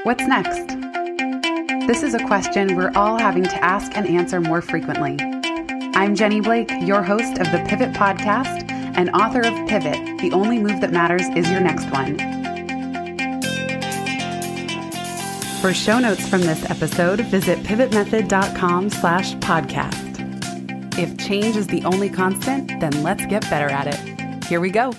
What's next? This is a question we're all having to ask and answer more frequently. I'm Jenny Blake, your host of the Pivot Podcast and author of Pivot, The Only Move That Matters Is Your Next One. For show notes from this episode, visit pivotmethod.com/podcast. If change is the only constant, then let's get better at it. Here we go.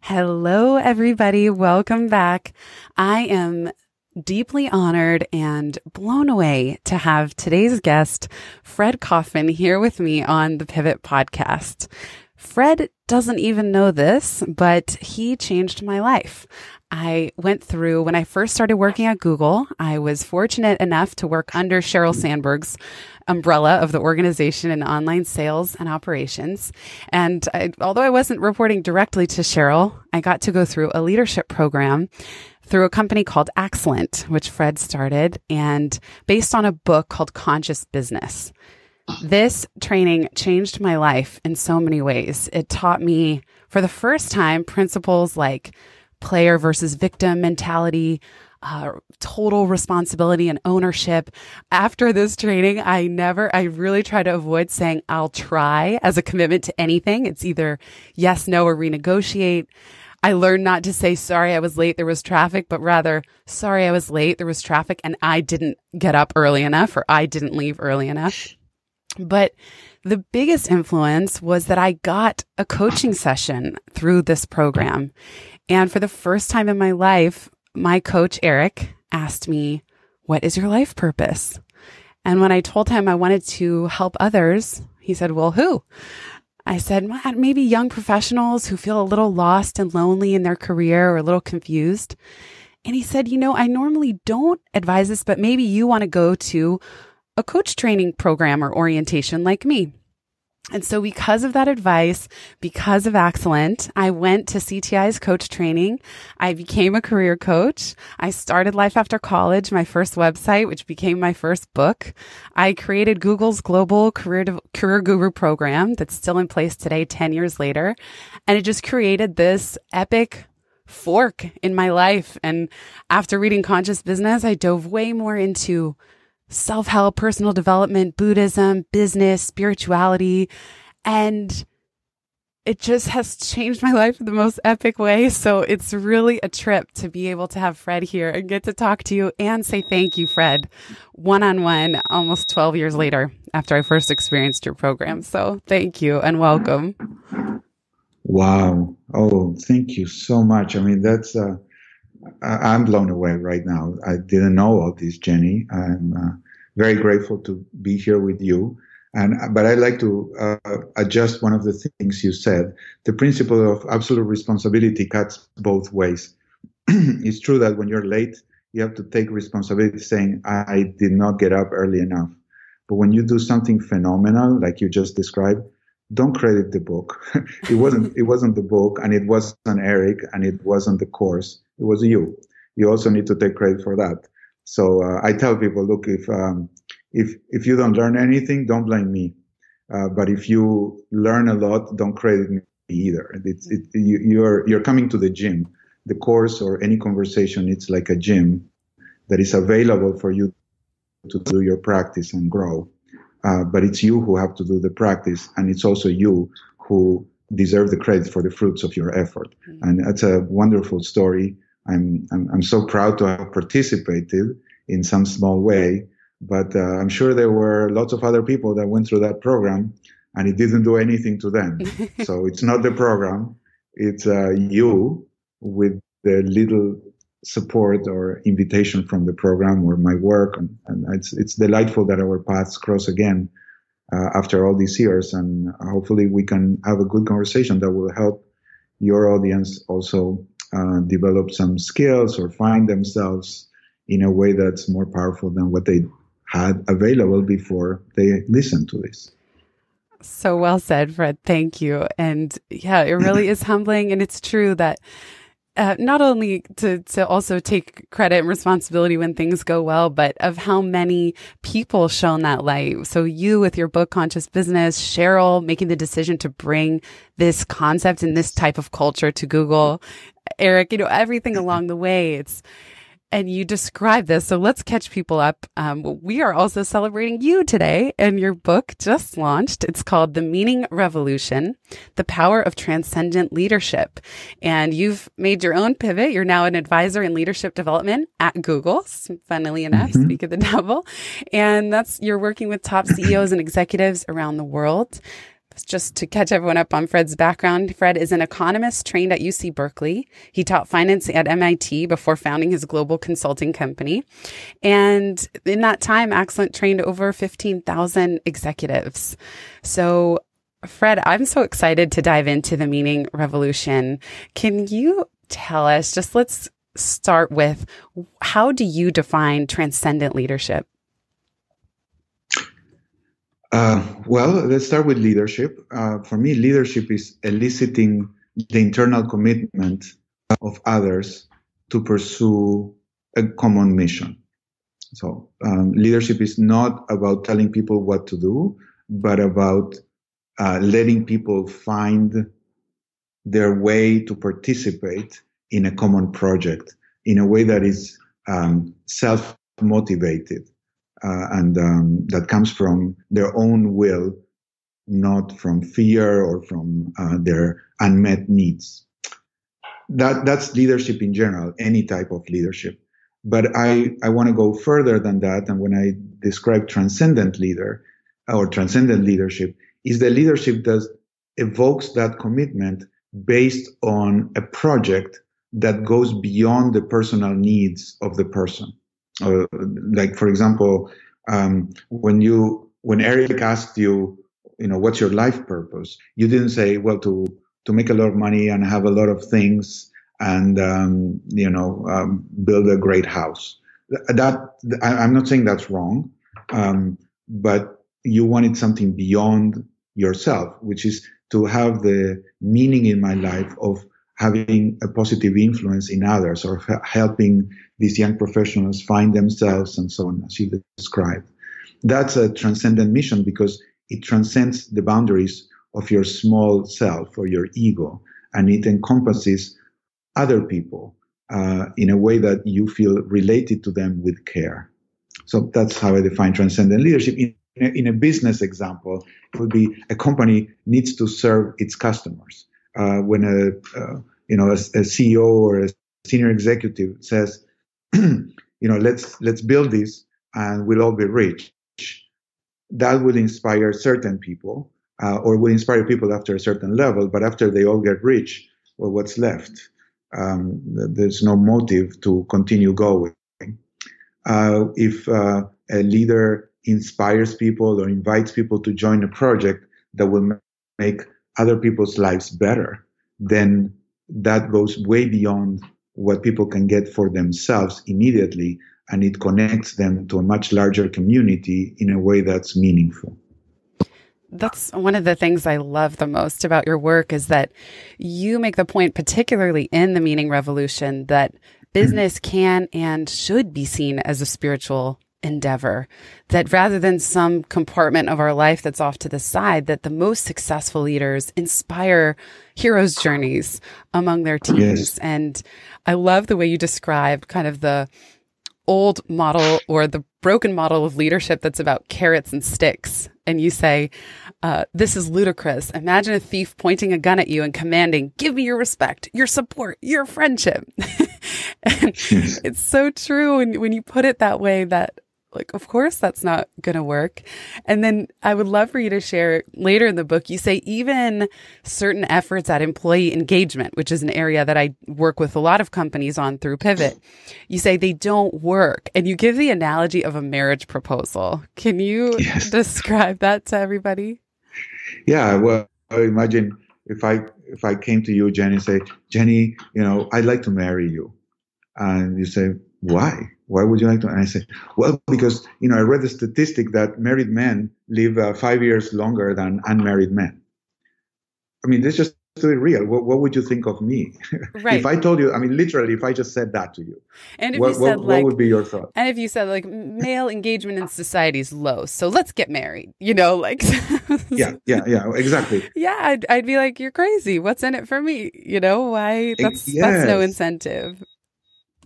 Hello, everybody. Welcome back. I am deeply honored and blown away to have today's guest, Fred Kofman, here with me on the Pivot Podcast. Fred doesn't even know this, but he changed my life. I went through, when I first started working at Google, I was fortunate enough to work under Sheryl Sandberg's umbrella of the organization in online sales and operations. And although I wasn't reporting directly to Sheryl, I got to go through a leadership program through a company called Excellent, which Fred started, and based on a book called Conscious Business. This training changed my life in so many ways. It taught me, for the first time, principles like player versus victim mentality, total responsibility and ownership. After this training, I really try to avoid saying I'll try as a commitment to anything. It's either yes, no, or renegotiate. I learned not to say, sorry, I was late, there was traffic, but rather, sorry, I was late, there was traffic, and I didn't get up early enough, or I didn't leave early enough. But the biggest influence was that I got a coaching session through this program. And for the first time in my life, my coach, Eric, asked me, what is your life purpose? And when I told him I wanted to help others, he said, well, who? I said, maybe young professionals who feel a little lost and lonely in their career or a little confused. And he said, I normally don't advise this, but maybe you want to go to a coach training program or orientation like me. And so because of that advice, because of Excellent, I went to CTI's coach training. I became a career coach. I started Life After College, my first website, which became my first book. I created Google's global career guru program that's still in place today, 10 years later. And it just created this epic fork in my life. And after reading Conscious Business, I dove way more into self-help, personal development, Buddhism, business, spirituality, and it just has changed my life in the most epic way. So it's really a trip to be able to have Fred here and get to talk to you and say thank you, Fred, one-on-one, almost 12 years later after I first experienced your program. So thank you and welcome. Wow. Oh, thank you so much. I mean, I'm blown away right now. I didn't know all this, Jenny. I'm very grateful to be here with you. But I'd like to adjust one of the things you said. The principle of absolute responsibility cuts both ways. It's true that when you're late, you have to take responsibility saying, I did not get up early enough. But when you do something phenomenal, like you just described, don't credit the book. It wasn't the book, and it wasn't Eric, and it wasn't the course. It was you. You also need to take credit for that. So I tell people, look, if you don't learn anything, don't blame me. But if you learn a lot, don't credit me either. You're coming to the gym. The course or any conversation, it's like a gym that is available for you to do your practice and grow. But it's you who have to do the practice, and it's also you who deserve the credit for the fruits of your effort. Mm-hmm. And that's a wonderful story. I'm so proud to have participated in some small way, but I'm sure there were lots of other people that went through that program and it didn't do anything to them. So it's not the program, it's you with the little support or invitation from the program or my work. And it's delightful that our paths cross again after all these years. And hopefully we can have a good conversation that will help your audience also develop some skills or find themselves in a way that's more powerful than what they had available before they listened to this. So well said, Fred. Thank you. And yeah, it really is humbling. And it's true that not only to also take credit and responsibility when things go well, but of how many people shone that light. So you with your book, Conscious Business, Cheryl making the decision to bring this concept and this type of culture to Google, Eric, everything along the way. And you describe this. So let's catch people up. We are also celebrating you today, and your book just launched. It's called The Meaning Revolution, The Power of Transcendent Leadership. And you've made your own pivot. You're now an advisor in leadership development at Google, funnily enough, speak of the devil. And you're working with top CEOs and executives around the world. Just to catch everyone up on Fred's background, Fred is an economist trained at UC Berkeley. He taught finance at MIT before founding his global consulting company. And in that time, Accent trained over 15,000 executives. So, Fred, I'm so excited to dive into the meaning revolution. Can you tell us, let's start with, how do you define transcendent leadership? Well, let's start with leadership. For me, leadership is eliciting the internal commitment of others to pursue a common mission. So leadership is not about telling people what to do, but about letting people find their way to participate in a common project in a way that is self-motivated. And that comes from their own will, not from fear or from their unmet needs. That's leadership in general, any type of leadership. But I want to go further than that. And when I describe transcendent leader or transcendent leadership, is the leadership that evokes that commitment based on a project that goes beyond the personal needs of the person. Like, for example, when Eric asked you, what's your life purpose? You didn't say, well, to make a lot of money and have a lot of things and, build a great house. I'm not saying that's wrong, but you wanted something beyond yourself, which is to have the meaning in my life of having a positive influence in others or helping these young professionals find themselves and so on, as you described. That's a transcendent mission because it transcends the boundaries of your small self or your ego, and it encompasses other people in a way that you feel related to them with care. So that's how I define transcendent leadership. In a business example, it would be a company needs to serve its customers. When a CEO or a senior executive says, let's build this and we'll all be rich, that will inspire certain people or will inspire people after a certain level. But after they all get rich, well, what's left? There's no motive to continue going. If a leader inspires people or invites people to join a project that will make other people's lives better, then that goes way beyond what people can get for themselves immediately, and it connects them to a much larger community in a way that's meaningful. That's one of the things I love the most about your work is that you make the point, particularly in the Meaning Revolution, that business can and should be seen as a spiritual endeavor, that rather than some compartment of our life that's off to the side, that the most successful leaders inspire heroes' journeys among their teams. Yes. And I love the way you described kind of the old model or the broken model of leadership that's about carrots and sticks. And you say, this is ludicrous. Imagine a thief pointing a gun at you and commanding, give me your respect, your support, your friendship. And yes. It's so true when you put it that way that, like, of course, that's not going to work. And then I would love for you to share later in the book, you say even certain efforts at employee engagement, which is an area that I work with a lot of companies on through Pivot, you say they don't work. And you give the analogy of a marriage proposal. Can you describe that to everybody? Yeah, well, imagine if I came to you, Jenny, and say, Jenny, I'd like to marry you. And you say, why? Why would you like to? And I say, well, because, I read the statistic that married men live 5 years longer than unmarried men. I mean, this just do it real. What would you think of me? If Right. I told you, I mean, literally, if I just said that to you, And if you what said what, what like, would be your thought? and if you said like male engagement in society is low, so let's get married, you know, like, Yeah, exactly. yeah, I'd be like, you're crazy. What's in it for me? You know, why? That's no Yes, incentive.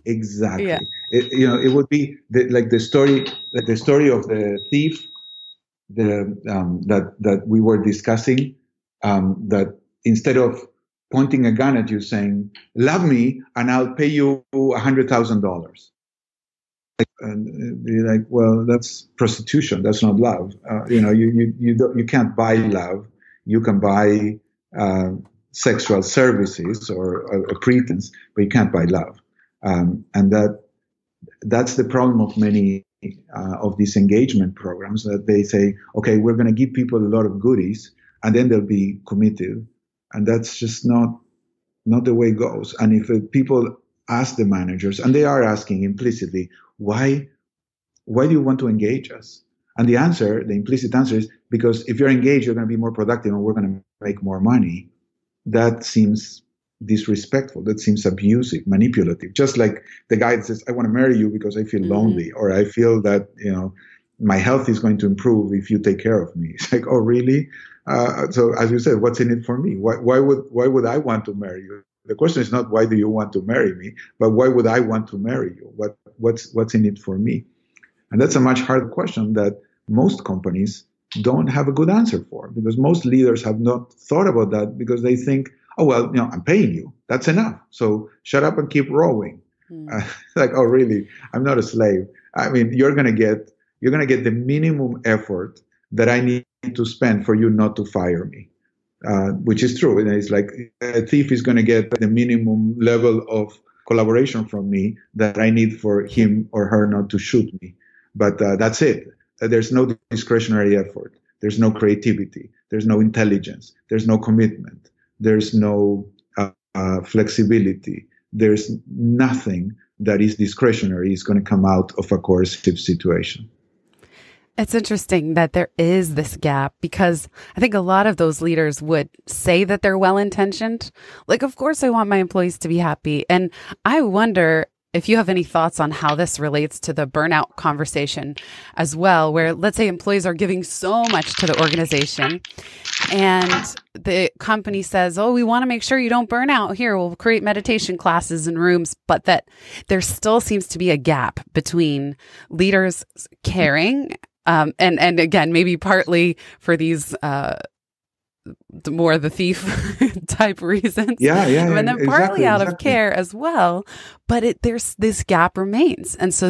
Yeah. exactly. It would be like the story of the thief, that we were discussing. That instead of pointing a gun at you, saying, "Love me, and I'll pay you $100,000," and be like, well, that's prostitution. That's not love. You can't buy love. You can buy sexual services or a pretense, but you can't buy love. And that's the problem of many of these engagement programs, that they say, okay, we're going to give people a lot of goodies, and then they'll be committed, and that's just not the way it goes. And if people ask the managers, and they are asking implicitly, why do you want to engage us? And the implicit answer is, because if you're engaged, you're going to be more productive and we're going to make more money. That seems disrespectful. That seems abusive, manipulative. Just like the guy that says, I want to marry you because I feel lonely, or I feel that, my health is going to improve if you take care of me. It's like, oh, really? So as you said, what's in it for me? Why would I want to marry you? The question is not why do you want to marry me, but why would I want to marry you? What's in it for me? And that's a much harder question that most companies don't have a good answer for, because most leaders have not thought about that, because they think, oh, well, I'm paying you. That's enough. So shut up and keep rowing. Like, oh, really? I'm not a slave. I mean, you're going to get the minimum effort that I need to spend for you not to fire me, which is true. And it's like a thief is going to get the minimum level of collaboration from me that I need for him or her not to shoot me. But that's it. There's no discretionary effort. There's no creativity. There's no intelligence. There's no commitment. There's no flexibility. There's nothing that is discretionary is going to come out of a coercive situation. It's interesting that there is this gap, because I think a lot of those leaders would say that they're well-intentioned. Like, of course, I want my employees to be happy. And I wonder if you have any thoughts on how this relates to the burnout conversation as well, where let's say employees are giving so much to the organization and the company says, oh, we want to make sure you don't burn out. Here, we'll create meditation classes and rooms, but that there still seems to be a gap between leaders caring and again, maybe partly for these more the thief type reasons. Yeah. And then partly exactly. out of care as well. But there's this gap remains. And so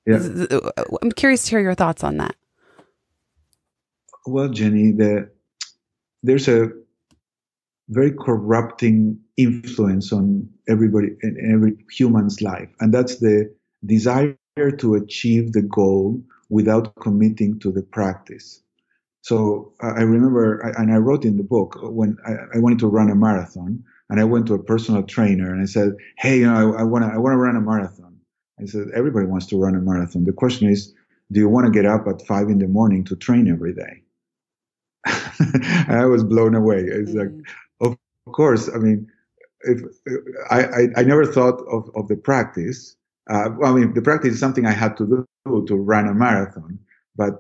I'm curious to hear your thoughts on that. Well, Jenny, there's a very corrupting influence on everybody in every human's life. And that's the desire to achieve the goal without committing to the practice. So I remember, and I wrote in the book, when I wanted to run a marathon, and I went to a personal trainer and I said, hey, I want to run a marathon. I said, everybody wants to run a marathon. The question is, do you want to get up at 5 a.m. to train every day? And I was blown away. It's like, of course. I mean, if I never thought of the practice. The practice is something I had to do to run a marathon, but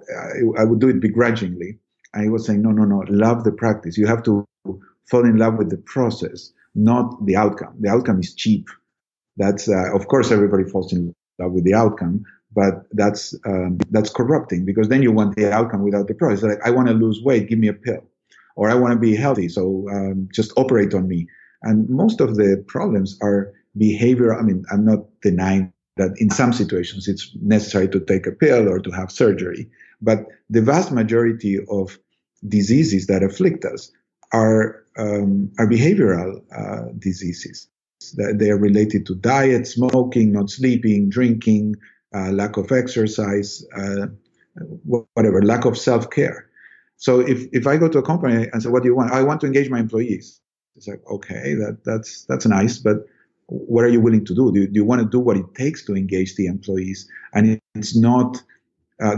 I would do it begrudgingly. And he was saying, no, love the practice. You have to fall in love with the process, not the outcome. The outcome is cheap. That's, of course, everybody falls in love with the outcome, but that's corrupting, because then you want the outcome without the process. Like, I want to lose weight, give me a pill, or I want to be healthy, so just operate on me. And most of the problems are behavioral. I mean, I'm not denying that in some situations it's necessary to take a pill or to have surgery, but the vast majority of diseases that afflict us are behavioral diseases. They are related to diet, smoking, not sleeping, drinking, lack of exercise, whatever, lack of self-care. So if I go to a company and say, what do you want? I want to engage my employees. It's like, okay, that's nice, but what are you willing to do? Do you want to do what it takes to engage the employees? And it's not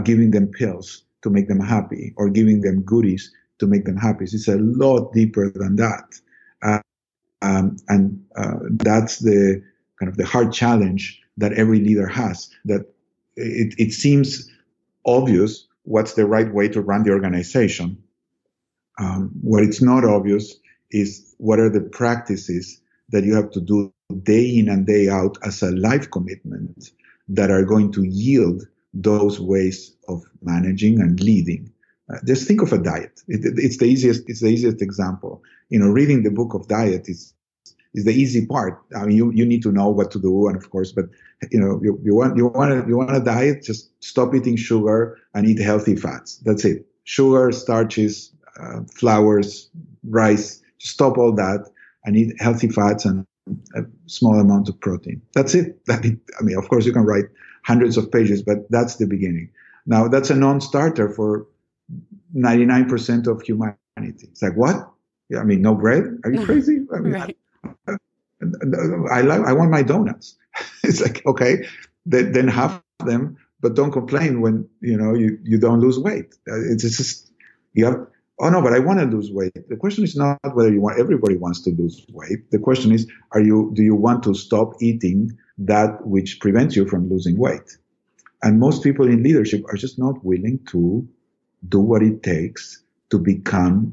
giving them pills to make them happy or giving them goodies to make them happy. It's a lot deeper than that. And that's the kind of the hard challenge that every leader has. That it seems obvious what's the right way to run the organization. What it's not obvious is what are the practices that you have to do day in and day out as a life commitment that are going to yield those ways of managing and leading. Just think of a diet. It's the easiest example. Reading the book of diet is the easy part. I mean, you need to know what to do, and of course, but you want a diet. Just stop eating sugar and eat healthy fats. That's it. Sugar, starches, flours, rice. Stop all that and eat healthy fats and a small amount of protein. That's it. I mean, of course, you can write hundreds of pages, but that's the beginning. Now, that's a non-starter for 99% of humanity. It's like, what? I mean, no bread? Are you crazy? I mean, right. I want my donuts. It's like, okay, then have them, but don't complain when you don't lose weight. It's just you have. Oh no, but I want to lose weight. The question is not whether you want. Everybody wants to lose weight. The question is, do you want to stop eating that which prevents you from losing weight? And most people in leadership are just not willing to do what it takes to become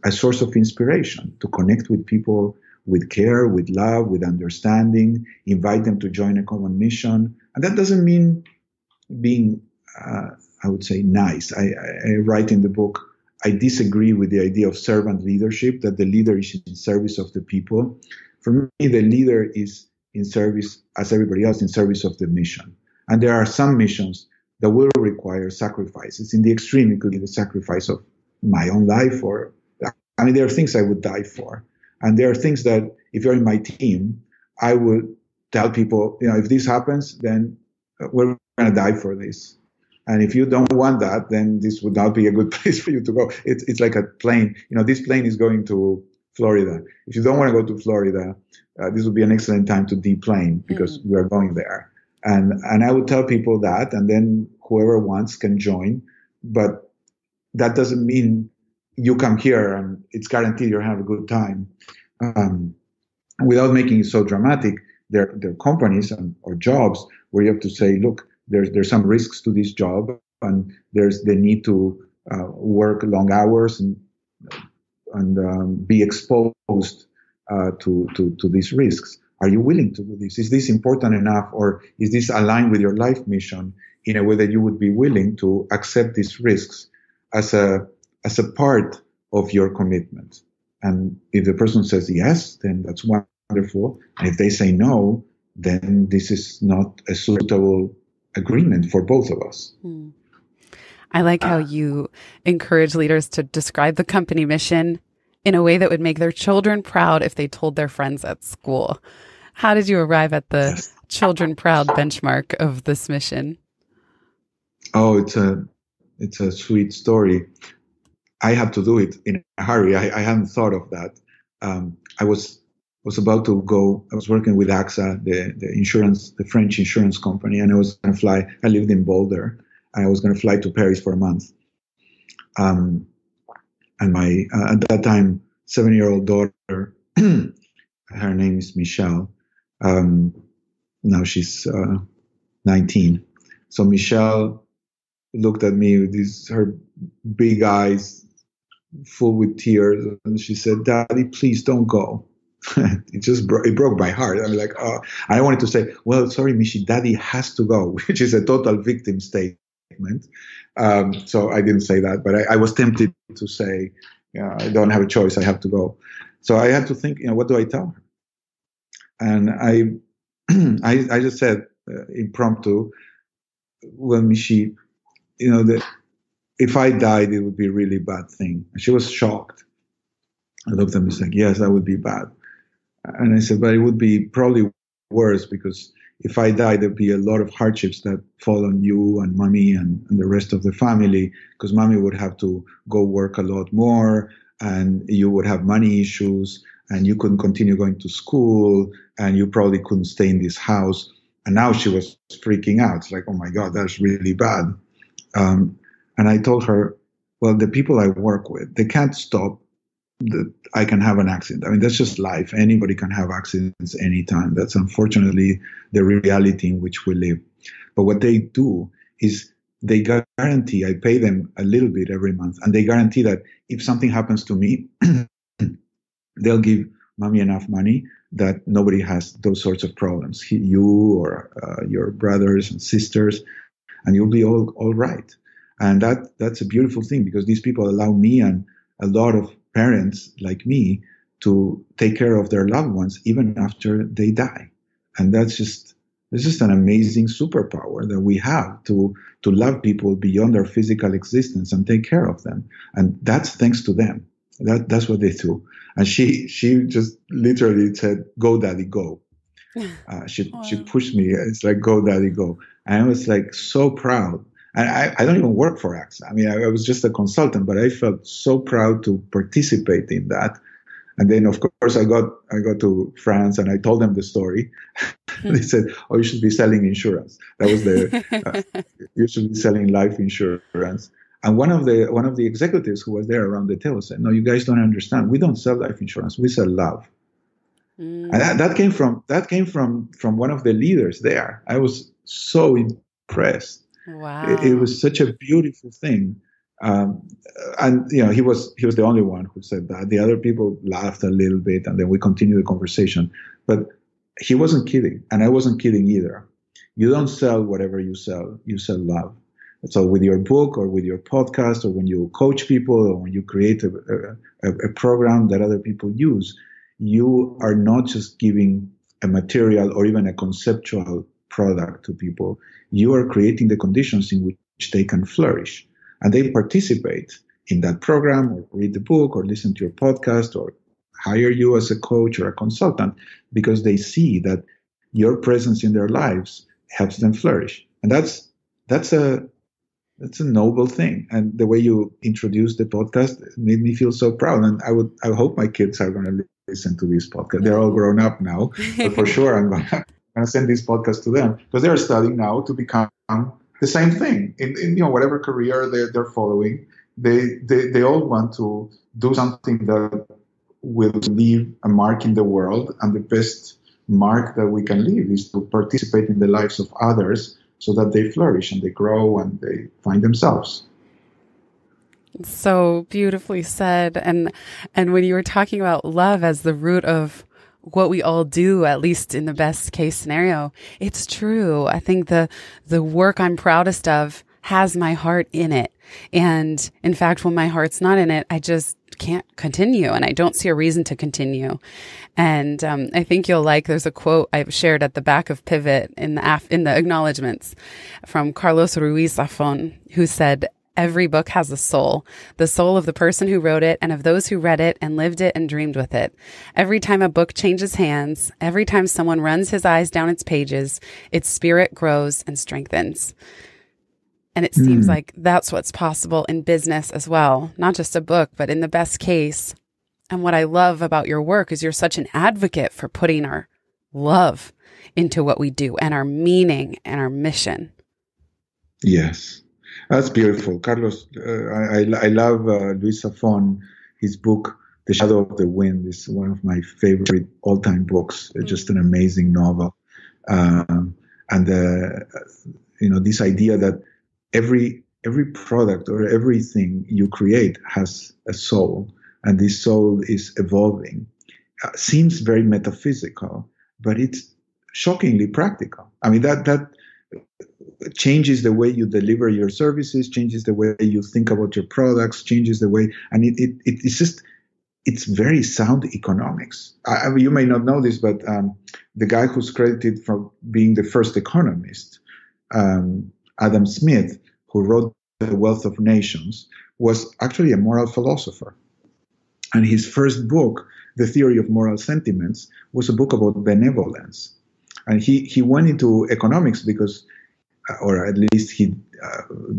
a source of inspiration, to connect with people with care, with love, with understanding, invite them to join a common mission. And that doesn't mean being, I would say, nice. I write in the book, I disagree with the idea of servant leadership, that the leader is in service of the people. For me, the leader is in service, as everybody else, in service of the mission. And there are some missions that will require sacrifices. In the extreme, it could be the sacrifice of my own life, there are things I would die for. And there are things that, if you're in my team, I would tell people, if this happens, then we're going to die for this. And if you don't want that, then this would not be a good place for you to go. It's like a plane. This plane is going to Florida. If you don't want to go to Florida, this would be an excellent time to deplane because we are going there. And I would tell people that, and then whoever wants can join. But that doesn't mean you come here and it's guaranteed you'll have a good time. Without making it so dramatic, there are companies or jobs where you have to say, look, there's some risks to this job, and there's the need to work long hours and be exposed to these risks. Are you willing to do this? Is this important enough, or is this aligned with your life mission in a way that you would be willing to accept these risks as a part of your commitment? And if the person says yes, then that's wonderful. And if they say no, then this is not a suitable agreement for both of us. I like how you encourage leaders to describe the company mission in a way that would make their children proud if they told their friends at school. How did you arrive at the children proud benchmark of this mission? Oh, it's a sweet story. I had to do it in a hurry. I hadn't thought of that. I was about to go. I was working with AXA, the French insurance company, and I was going to fly. I lived in Boulder, and I was going to fly to Paris for a month. And my at that time 7-year-old daughter, her name is Michelle. Now she's 19. So Michelle looked at me with her big eyes full with tears, and she said, "Daddy, please don't go." It broke my heart. I'm like, oh. I wanted to say, well, sorry, Michi, Daddy has to go, which is a total victim statement. So I didn't say that, but I was tempted to say, I don't have a choice. I have to go. So I had to think, what do I tell her? And I just said impromptu, well, Michi, if I died, it would be a really bad thing. And she was shocked. I looked at me and said, yes, that would be bad. And I said, but it would be probably worse, because if I die, there'd be a lot of hardships that fall on you and mommy and the rest of the family, because mommy would have to go work a lot more, and you would have money issues, and you couldn't continue going to school, and you probably couldn't stay in this house. And now she was freaking out. It's like, oh my God, that's really bad. And I told her, well, the people I work with, they can't stop that I can have an accident. I mean, that's just life. Anybody can have accidents anytime. That's unfortunately the reality in which we live. But what they do is they guarantee, I pay them a little bit every month, and they guarantee that if something happens to me, they'll give mommy enough money that nobody has those sorts of problems. You or your brothers and sisters, and you'll be all right. And that's a beautiful thing, because these people allow me and a lot of parents like me to take care of their loved ones even after they die. And it's just an amazing superpower that we have to love people beyond their physical existence and take care of them. And that's thanks to them. That's what they do. And she just literally said, "Go, daddy, go." She pushed me. It's like, "Go, daddy, go." And I was like so proud. And I don't even work for AXA. I mean, I was just a consultant, but I felt so proud to participate in that. And then, of course, I got to France and I told them the story. They said, "Oh, you should be selling insurance." That was you should be selling life insurance. And one of the executives who was there around the table said, "No, you guys don't understand. We don't sell life insurance. We sell love." And that came from one of the leaders there. I was so impressed. Wow. It was such a beautiful thing. And he was the only one who said that. The other people laughed a little bit, and then we continued the conversation. But he wasn't kidding, and I wasn't kidding either. You don't sell whatever you sell. You sell love. So with your book or with your podcast, or when you coach people, or when you create a program that other people use, you are not just giving a material or even a conceptual product to people. You are creating the conditions in which they can flourish. And they participate in that program, or read the book, or listen to your podcast, or hire you as a coach or a consultant, because they see that your presence in their lives helps them flourish. And that's a noble thing. And the way you introduced the podcast made me feel so proud. And I hope my kids are going to listen to this podcast. They're all grown up now, but for sure I'm going to send this podcast to them, because they're studying now to become the same thing in whatever career they're following. They all want to do something that will leave a mark in the world, and the best mark that we can leave is to participate in the lives of others, so that they flourish and they grow and they find themselves. So beautifully said. And when you were talking about love as the root of what we all do, at least in the best case scenario, it's true. I think the work I'm proudest of has my heart in it. And in fact, when my heart's not in it, I just can't continue, and I don't see a reason to continue. And I think you'll like, there's a quote I've shared at the back of Pivot in the acknowledgements from Carlos Ruiz Zafón, who said, "Every book has a soul, the soul of the person who wrote it and of those who read it and lived it and dreamed with it. Every time a book changes hands, every time someone runs his eyes down its pages, its spirit grows and strengthens." And it seems like that's what's possible in business as well, not just a book, but in the best case. And what I love about your work is you're such an advocate for putting our love into what we do, and our meaning and our mission. Yes. That's beautiful. Carlos, I love Luis Zafón. His book, The Shadow of the Wind, is one of my favorite all-time books. It's just an amazing novel. This idea that every product or everything you create has a soul, and this soul is evolving. Seems very metaphysical, but it's shockingly practical. I mean, that changes the way you deliver your services, changes the way you think about your products, changes the way, and it's very sound economics. I mean, you may not know this, but the guy who's credited for being the first economist, Adam Smith, who wrote The Wealth of Nations, was actually a moral philosopher. And his first book, The Theory of Moral Sentiments, was a book about benevolence. And he went into economics because, or at least he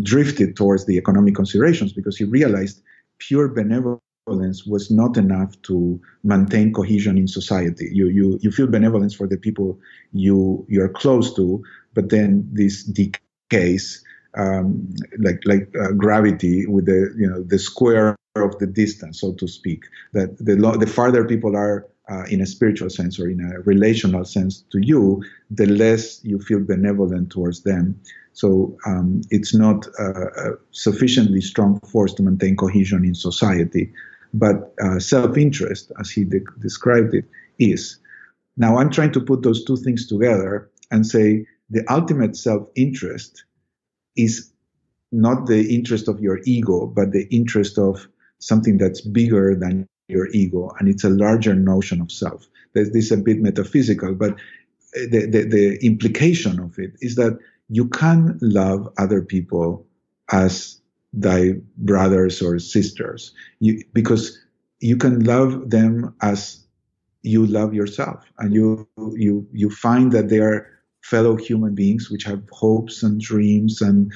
drifted towards the economic considerations, because he realized pure benevolence was not enough to maintain cohesion in society. You feel benevolence for the people you're close to, but then this decays, like gravity with the square of the distance, so to speak. That the farther people are in a spiritual sense or in a relational sense to you, the less you feel benevolent towards them. So it's not a sufficiently strong force to maintain cohesion in society. But self-interest, as he described it, is. Now I'm trying to put those two things together and say the ultimate self-interest is not the interest of your ego, but the interest of something that's bigger than your ego, and it's a larger notion of self. This is a bit metaphysical, but the implication of it is that you can love other people as thy brothers or sisters, because you can love them as you love yourself, and you find that they are fellow human beings which have hopes and dreams and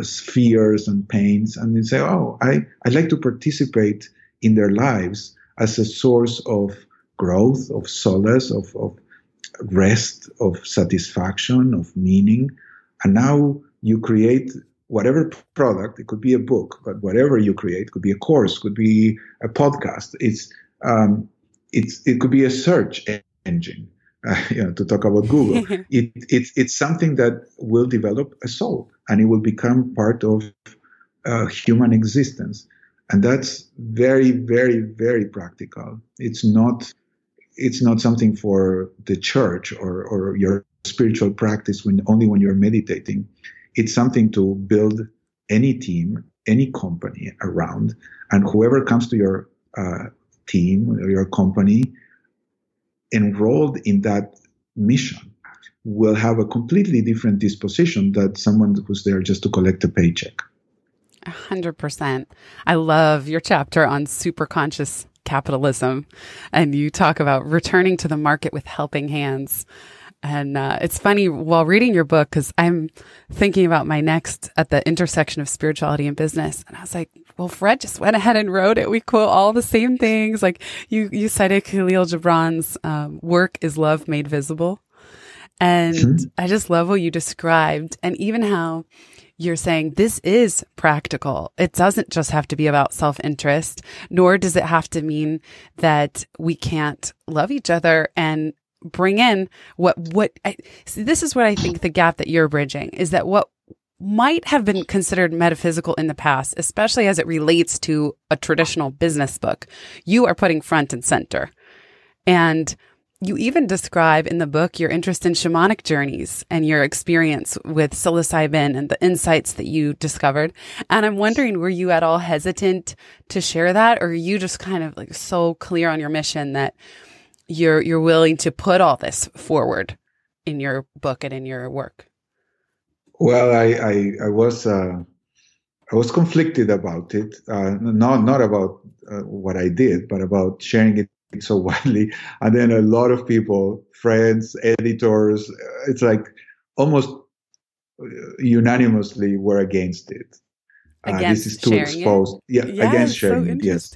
fears and pains, and you say, oh, I'd like to participate in their lives as a source of growth, of solace, of rest, of satisfaction, of meaning. And now you create whatever product. It could be a book, but whatever you create, could be a course, could be a podcast. It could be a search engine. To talk about Google, it's something that will develop a soul, and it will become part of human existence, and that's very, very, very practical. It's not something for the church or your spiritual practice only when you're meditating. It's something to build any team, any company around, and whoever comes to your team or your company enrolled in that mission will have a completely different disposition than someone who's there just to collect a paycheck. 100%. I love your chapter on superconscious capitalism, and you talk about returning to the market with helping hands. And it's funny while reading your book, because I'm thinking about my next at the intersection of spirituality and business. And I was like, well, Fred just went ahead and wrote it. We quote all the same things. Like you cited Khalil Gibran's work is love made visible. And I just love what you described, and even how you're saying this is practical. It doesn't just have to be about self-interest, nor does it have to mean that we can't love each other and bring in this is what I think the gap that you're bridging is, that what might have been considered metaphysical in the past, especially as it relates to a traditional business book, you are putting front and center. And you even describe in the book your interest in shamanic journeys and your experience with psilocybin and the insights that you discovered. And I'm wondering, were you at all hesitant to share that, or are you just kind of like so clear on your mission that you're willing to put all this forward in your book and in your work? Well, I was conflicted about it, not about what I did, but about sharing it so widely. And then a lot of people, friends, editors, it's like almost unanimously were against it. This is too exposed. Yeah, against sharing so it. Yes.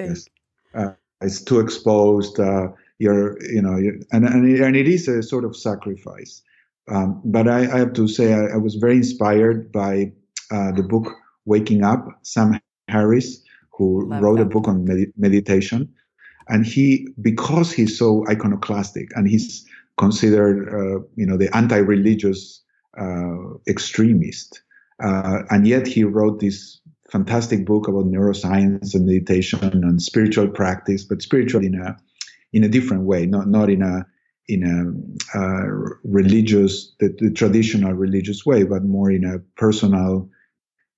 It's too exposed. And it is a sort of sacrifice. But I have to say I was very inspired by the book Waking Up, Sam Harris, who wrote a book on meditation. And because he's so iconoclastic and he's considered, the anti-religious extremist, and yet he wrote this fantastic book about neuroscience and meditation and spiritual practice, but spiritual in a different way, not in a religious, the traditional religious way, but more in a personal,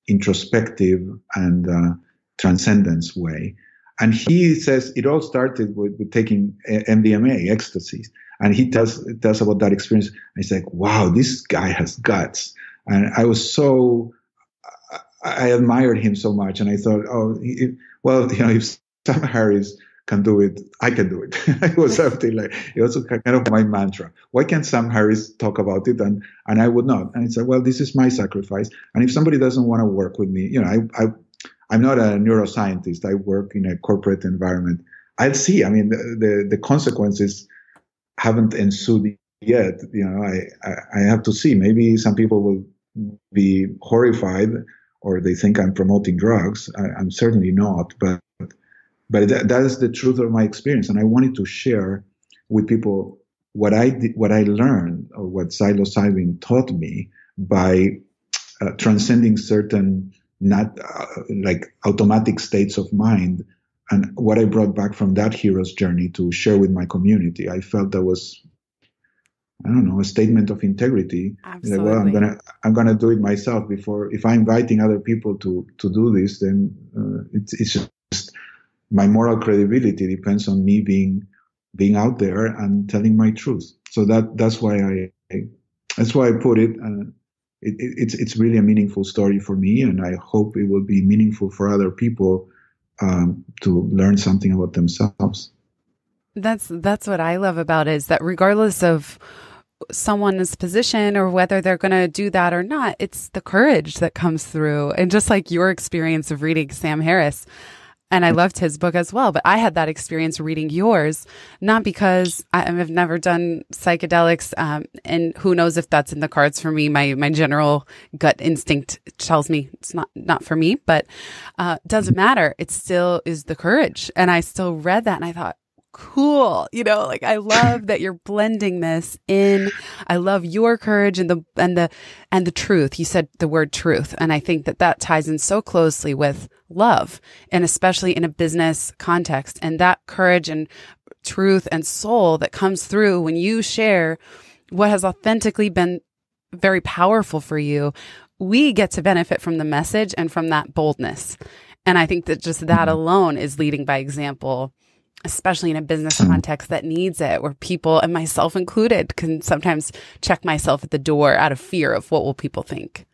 introspective, and transcendence way. And he says it all started with taking MDMA, ecstasy. And he tells about that experience. And he's like, wow, this guy has guts. And I admired him so much. And I thought, if Sam Harris can do it, I can do it. It was something like, it was kind of my mantra. Why can't Sam Harris talk about it and I would not? And he said, well, this is my sacrifice. And if somebody doesn't want to work with me, I'm not a neuroscientist. I work in a corporate environment. I'll see. I mean, the consequences haven't ensued yet. I have to see. Maybe some people will be horrified, or they think I'm promoting drugs. I'm certainly not. But But that is the truth of my experience, and I wanted to share with people what I did, what I learned, or what psilocybin taught me by transcending certain not like automatic states of mind, and what I brought back from that hero's journey to share with my community. I felt that was, I don't know, a statement of integrity. Like, well, I'm gonna do it myself before. If I'm inviting other people to do this, then it's just my moral credibility depends on me being out there and telling my truth. So that's why I put it. It's really a meaningful story for me, and I hope it will be meaningful for other people to learn something about themselves. That's what I love about it, is that regardless of someone's position or whether they're going to do that or not, it's the courage that comes through. And just like your experience of reading Sam Harris, and I loved his book as well, but I had that experience reading yours, not because I've never done psychedelics, and who knows if that's in the cards for me. My general gut instinct tells me it's not for me, but doesn't matter. It still is the courage. And I still read that and I thought, cool. Like, I love that you're blending this in. I love your courage and the truth. You said the word truth. And I think that ties in so closely with love, and especially in a business context, and that courage and truth and soul that comes through when you share what has authentically been very powerful for you. We get to benefit from the message and from that boldness. And I think that just that alone is leading by example, especially in a business context that needs it, where people, and myself included, can sometimes check myself at the door out of fear of what will people think.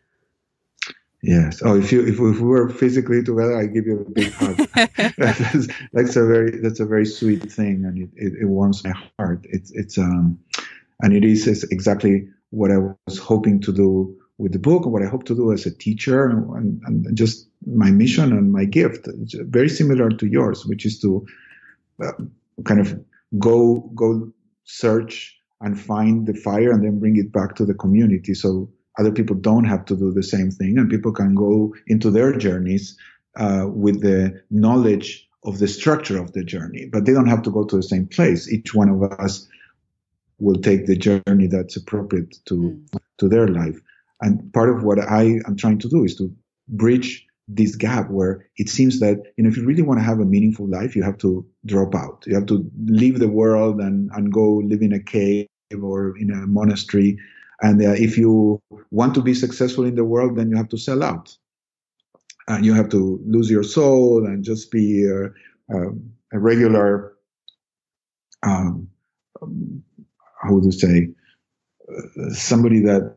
Yes. Oh, if we were physically together, I'd give you a big hug. that's a very sweet thing, and it warms my heart. And it is exactly what I was hoping to do with the book, and what I hope to do as a teacher, and just my mission and my gift, very similar to yours, which is to kind of go search and find the fire and then bring it back to the community, so other people don't have to do the same thing, and people can go into their journeys with the knowledge of the structure of the journey, but they don't have to go to the same place. Each one of us will take the journey that's appropriate to their life. And part of what I am trying to do is to bridge this gap where it seems that, if you really want to have a meaningful life, you have to drop out. You have to leave the world and go live in a cave or in a monastery. And if you want to be successful in the world, then you have to sell out. And you have to lose your soul and just be a regular, how would you say, somebody that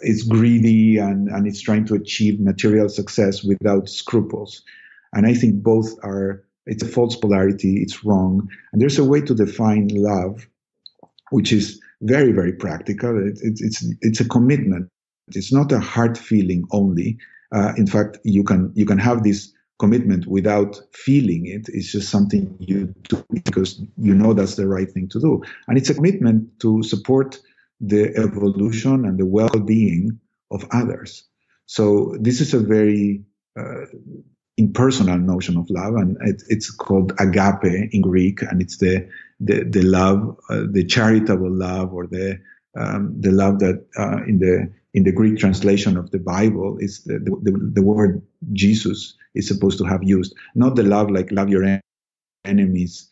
is greedy and is trying to achieve material success without scruples. And I think both it's a false polarity, it's wrong. And there's a way to define love, which is very, very practical. It's a commitment. It's not a heart feeling only. In fact, you can have this commitment without feeling it. It's just something you do because you know that's the right thing to do. And it's a commitment to support the evolution and the well-being of others. So this is a very impersonal notion of love, and it's called agape in Greek, and it's the love, the charitable love, or the love that in the Greek translation of the Bible is the word Jesus is supposed to have used. Not the love like love your enemies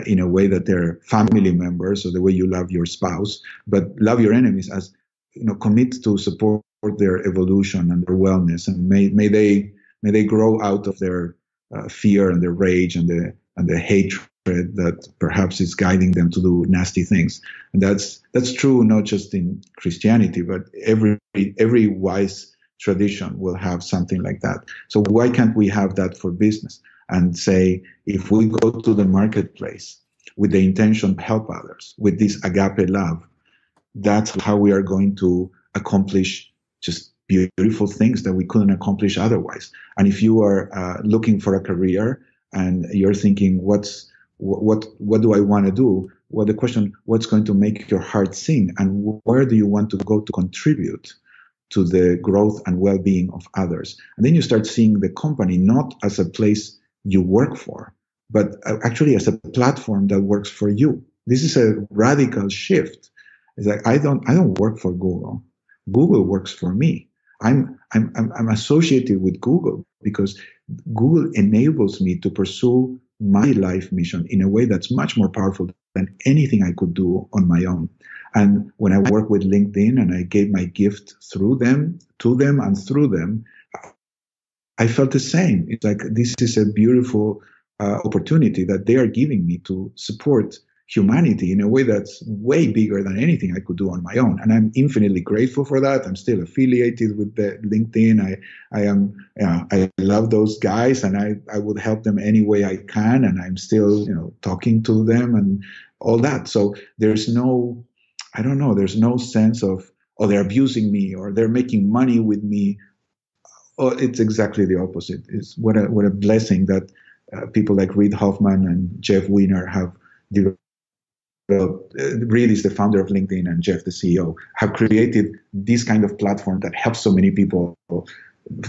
in a way that they're family members or the way you love your spouse, but love your enemies as, commit to support their evolution and their wellness, and may they grow out of their fear and their rage and the hatred that perhaps is guiding them to do nasty things. And that's true not just in Christianity, but every wise tradition will have something like that. So why can't we have that for business? And say, if we go to the marketplace with the intention to help others, with this agape love, that's how we are going to accomplish just beautiful things that we couldn't accomplish otherwise. And if you are looking for a career and you're thinking, what do I want to do? Well, the question, what's going to make your heart sing, and where do you want to go to contribute to the growth and well-being of others? And then you start seeing the company not as a place you work for, but actually as a platform that works for you. This is a radical shift. It's like I don't work for Google. Google works for me. I'm associated with Google because Google enables me to pursue my life mission in a way that's much more powerful than anything I could do on my own. And when I work with LinkedIn and I gave my gift through them, to them, and through them, I felt the same. It's like this is a beautiful opportunity that they are giving me to support humanity in a way that's way bigger than anything I could do on my own. And I'm infinitely grateful for that. I'm still affiliated with the LinkedIn. I love those guys, and I would help them any way I can. And I'm still, talking to them and all that. So there's no, I don't know, there's no sense of, oh, they're abusing me or they're making money with me. Oh, it's exactly the opposite. It's what a blessing that people like Reid Hoffman and Jeff Weiner have developed. Reid is the founder of LinkedIn, and Jeff, the CEO, have created this kind of platform that helps so many people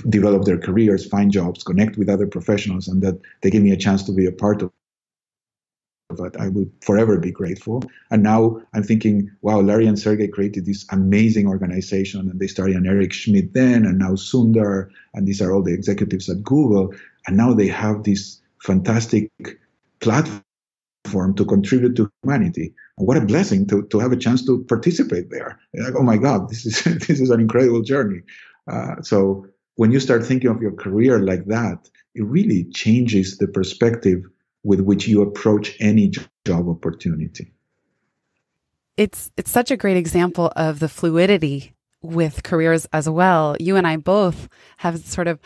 develop their careers, find jobs, connect with other professionals, and that they give me a chance to be a part of it. I will forever be grateful. And now I'm thinking, wow, Larry and Sergey created this amazing organization, and they started an Eric Schmidt then, and now Sundar, and these are all the executives at Google. And now they have this fantastic platform to contribute to humanity. And what a blessing to have a chance to participate there. Like, oh my God, this is an incredible journey. So when you start thinking of your career like that, it really changes the perspective with which you approach any job opportunity. It's such a great example of the fluidity with careers as well. You and I both have sort of,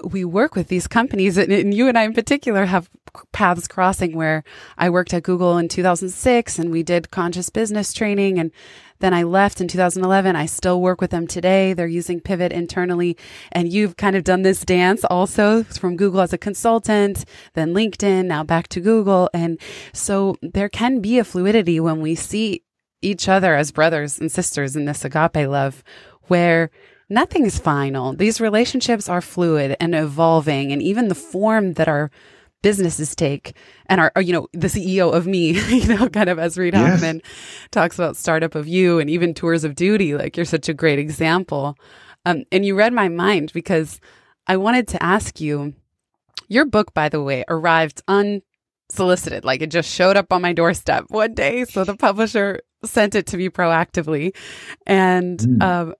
we work with these companies, and you and I in particular have paths crossing, where I worked at Google in 2006 and we did conscious business training, and then I left in 2011. I still work with them today. They're using Pivot internally. And you've kind of done this dance also from Google as a consultant, then LinkedIn, now back to Google. And so there can be a fluidity when we see each other as brothers and sisters in this agape love, where nothing is final. These relationships are fluid and evolving, and even the form that our businesses take, and our, the CEO of me, kind of as Reid Hoffman talks about Startup of You, and even Tours of Duty. Like, you're such a great example. And you read my mind, because I wanted to ask you, your book, by the way, arrived unsolicited. Like, it just showed up on my doorstep one day. So the publisher sent it to me proactively. And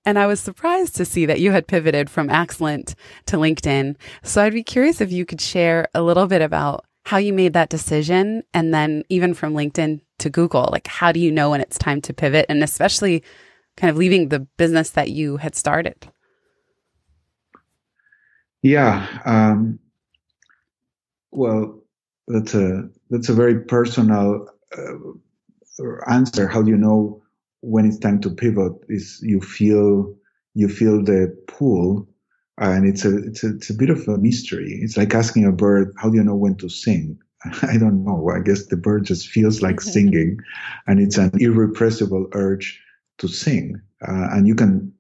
I was surprised to see that you had pivoted from Axlant to LinkedIn. So I'd be curious if you could share a little bit about how you made that decision, and then even from LinkedIn to Google. Like, how do you know when it's time to pivot, and especially kind of leaving the business that you had started? Yeah. Well, that's a very personal answer. How do you know when it's time to pivot? Is you feel the pull, and it's a bit of a mystery. It's like asking a bird, how do you know when to sing? I don't know. I guess the bird just feels like singing, and it's an irrepressible urge to sing. And you can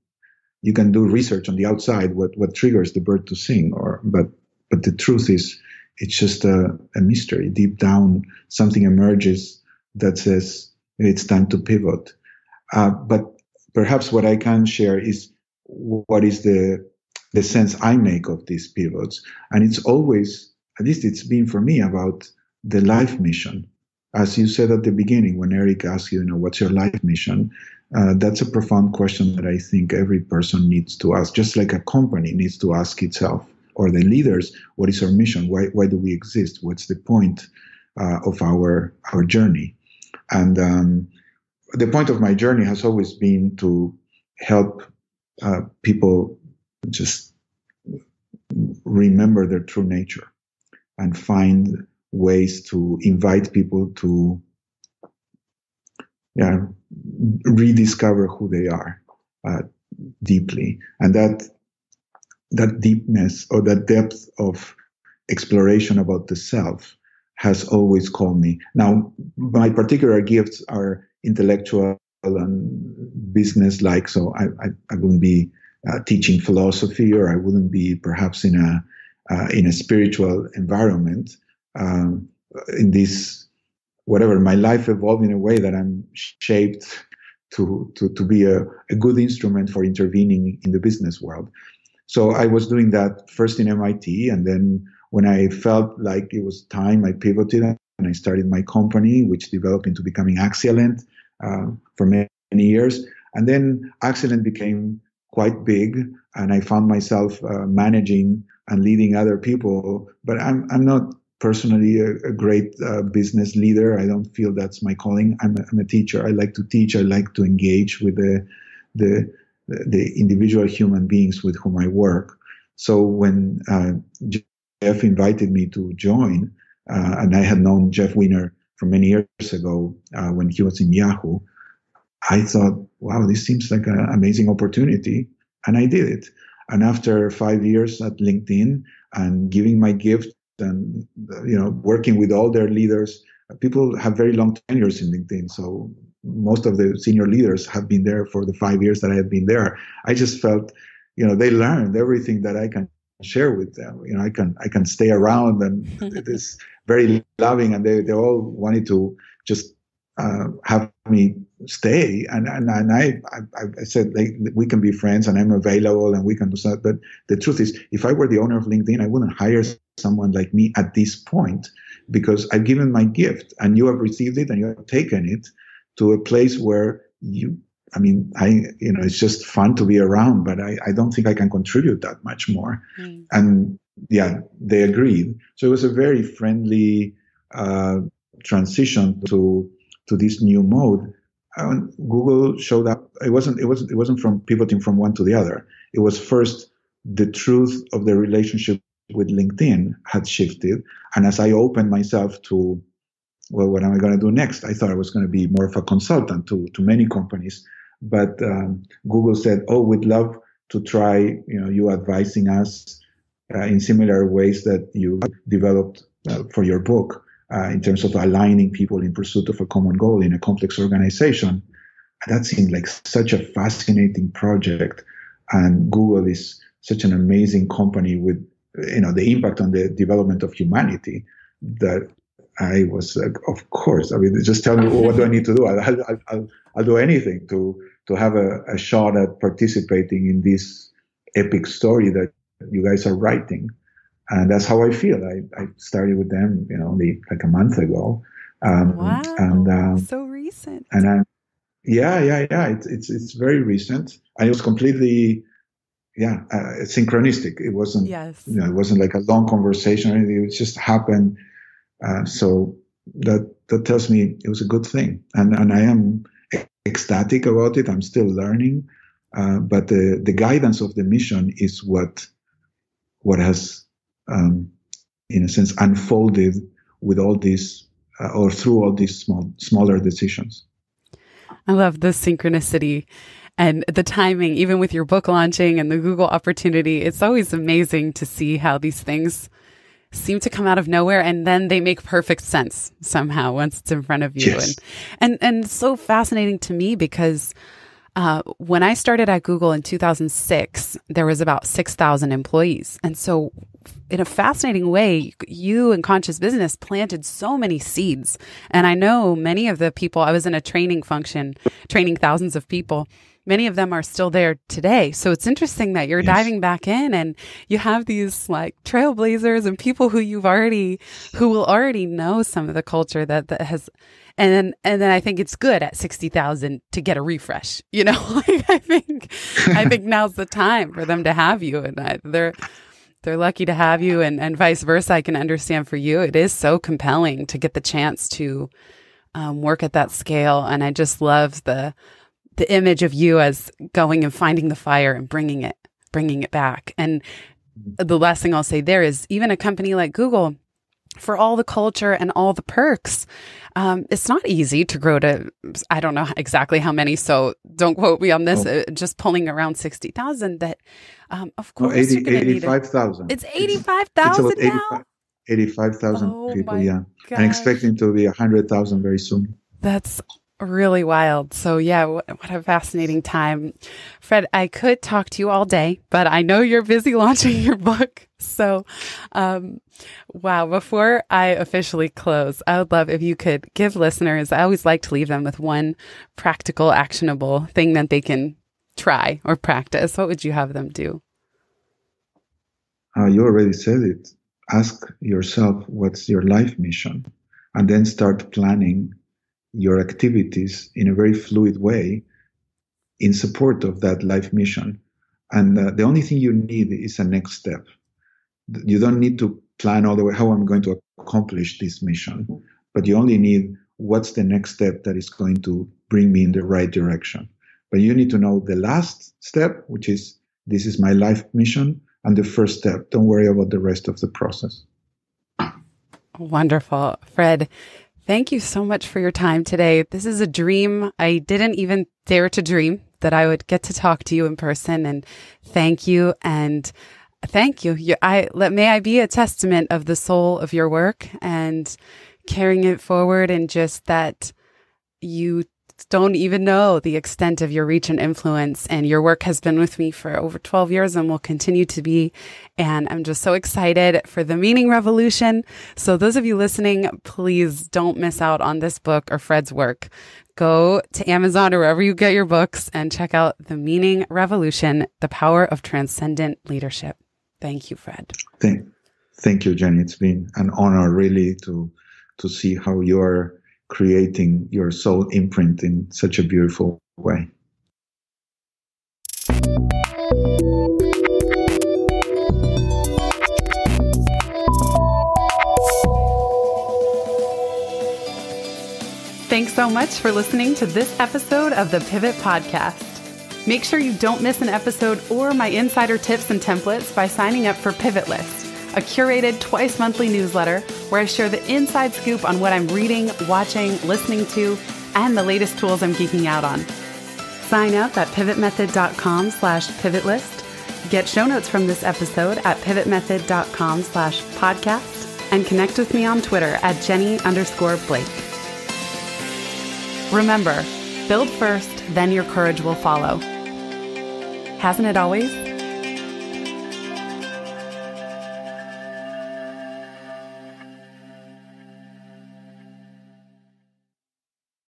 do research on the outside what triggers the bird to sing, but the truth is, it's just a mystery. Deep down, something emerges that says it's time to pivot. But perhaps what I can share is what is the sense I make of these pivots. And it's always, at least it's been for me, about the life mission. As you said at the beginning, when Eric asked you, what's your life mission? That's a profound question that I think every person needs to ask, just like a company needs to ask itself, or the leaders, what is our mission? Why do we exist? What's the point of our journey? And the point of my journey has always been to help people just remember their true nature and find ways to invite people to rediscover who they are deeply. And that deepness, or that depth of exploration about the self, has always called me. Now, my particular gifts are intellectual and business-like, so I wouldn't be teaching philosophy, or I wouldn't be perhaps in a spiritual environment. in this, whatever, my life evolved in a way that I'm shaped to be a good instrument for intervening in the business world. So I was doing that first in MIT, and then when I felt like it was time, I pivoted and I started my company, which developed into becoming Axialent for many years. And then Axialent became quite big, and I found myself managing and leading other people. But I'm not personally a great business leader. I don't feel that's my calling. I'm a teacher. I like to teach. I like to engage with the individual human beings with whom I work. So when Jeff invited me to join, and I had known Jeff Weiner from many years ago when he was in Yahoo, I thought, wow, this seems like an amazing opportunity. And I did it. And after 5 years at LinkedIn and giving my gift and working with all their leaders, people have very long tenures in LinkedIn. So most of the senior leaders have been there for the 5 years that I had been there. I just felt, they learned everything that I can share with them. I can stay around, and it is very loving, and they all wanted to just have me stay. And I said, like, we can be friends and I'm available and we can do something. But the truth is, if I were the owner of LinkedIn, I wouldn't hire someone like me at this point, because I've given my gift and you have received it and you have taken it to a place where it's just fun to be around, but I don't think I can contribute that much more. Mm. And yeah, they agreed. So it was a very friendly transition to this new mode. Google showed up. It wasn't from pivoting from one to the other. It was first the truth of the relationship with LinkedIn had shifted. And as I opened myself to, well, what am I going to do next? I thought I was going to be more of a consultant to many companies. But Google said, oh, we'd love to try, you advising us in similar ways that you developed for your book in terms of aligning people in pursuit of a common goal in a complex organization. And that seemed like such a fascinating project. And Google is such an amazing company with, the impact on the development of humanity, that I was like, of course. I mean, just tell me, what do I need to do? I'll do anything to have a shot at participating in this epic story that you guys are writing. And that's how I feel. I started with them, only like a month ago. Wow, and so recent. And yeah. It's very recent. And it was completely, synchronistic. It wasn't, it wasn't like a long conversation or anything. It just happened. So that tells me it was a good thing. And I am ecstatic about it. I'm still learning. But the guidance of the mission is what has, in a sense, unfolded with all these, or through all these smaller decisions. I love the synchronicity and the timing, even with your book launching and the Google opportunity. It's always amazing to see how these things seem to come out of nowhere, and then they make perfect sense somehow once it's in front of you. Yes. And so fascinating to me, because when I started at Google in 2006, there was about 6,000 employees. And so in a fascinating way, you and Conscious Business planted so many seeds. And I know many of the people, I was in a training function, training thousands of people. Many of them are still there today. So it's interesting that you're diving back in and you have these like trailblazers and people who will already know some of the culture that has. And then I think it's good at 60,000 to get a refresh. I think now's the time for them to have you, and they're lucky to have you, and vice versa. I can understand for you, it is so compelling to get the chance to work at that scale. And I just love the image of you as going and finding the fire and bringing it back. And the last thing I'll say there is, even a company like Google, for all the culture and all the perks, it's not easy to grow to, I don't know exactly how many, so don't quote me on this, just pulling around 60,000 that, of course, 85,000. It's 85,000 now? 85,000 people, yeah. God. And expecting to be 100,000 very soon. That's Really wild. So yeah, what a fascinating time. Fred, I could talk to you all day, but I know you're busy launching your book. So, wow, before I officially close, I would love if you could give listeners, I always like to leave them with one practical, actionable thing that they can try or practice. What would you have them do? You already said it. Ask yourself, what's your life mission? And then start planning your activities in a very fluid way in support of that life mission. And the only thing you need is a next step. You don't need to plan all the way how I'm going to accomplish this mission, but you only need what's the next step that is going to bring me in the right direction. But you need to know the last step, which is this is my life mission, and the first step. Don't worry about the rest of the process. Wonderful. Fred, thank you so much for your time today. This is a dream. I didn't even dare to dream that I would get to talk to you in person, and thank you. And thank you. May I be a testament of the soul of your work and carrying it forward, and just that you don't even know the extent of your reach and influence. And your work has been with me for over 12 years and will continue to be. And I'm just so excited for the meaning revolution. So those of you listening, please don't miss out on this book or Fred's work. Go to Amazon or wherever you get your books and check out The Meaning Revolution, The Power of Transcendent Leadership. Thank you, Fred. Thank you, Jenny. It's been an honor really to see how you're creating your soul imprint in such a beautiful way. Thanks so much for listening to this episode of the Pivot Podcast. Make sure you don't miss an episode or my insider tips and templates by signing up for Pivot List, a curated twice-monthly newsletter where I share the inside scoop on what I'm reading, watching, listening to, and the latest tools I'm geeking out on. Sign up at pivotmethod.com/pivotlist. Get show notes from this episode at pivotmethod.com/podcast and connect with me on Twitter at Jenny_Blake. Remember, build first, then your courage will follow. Hasn't it always?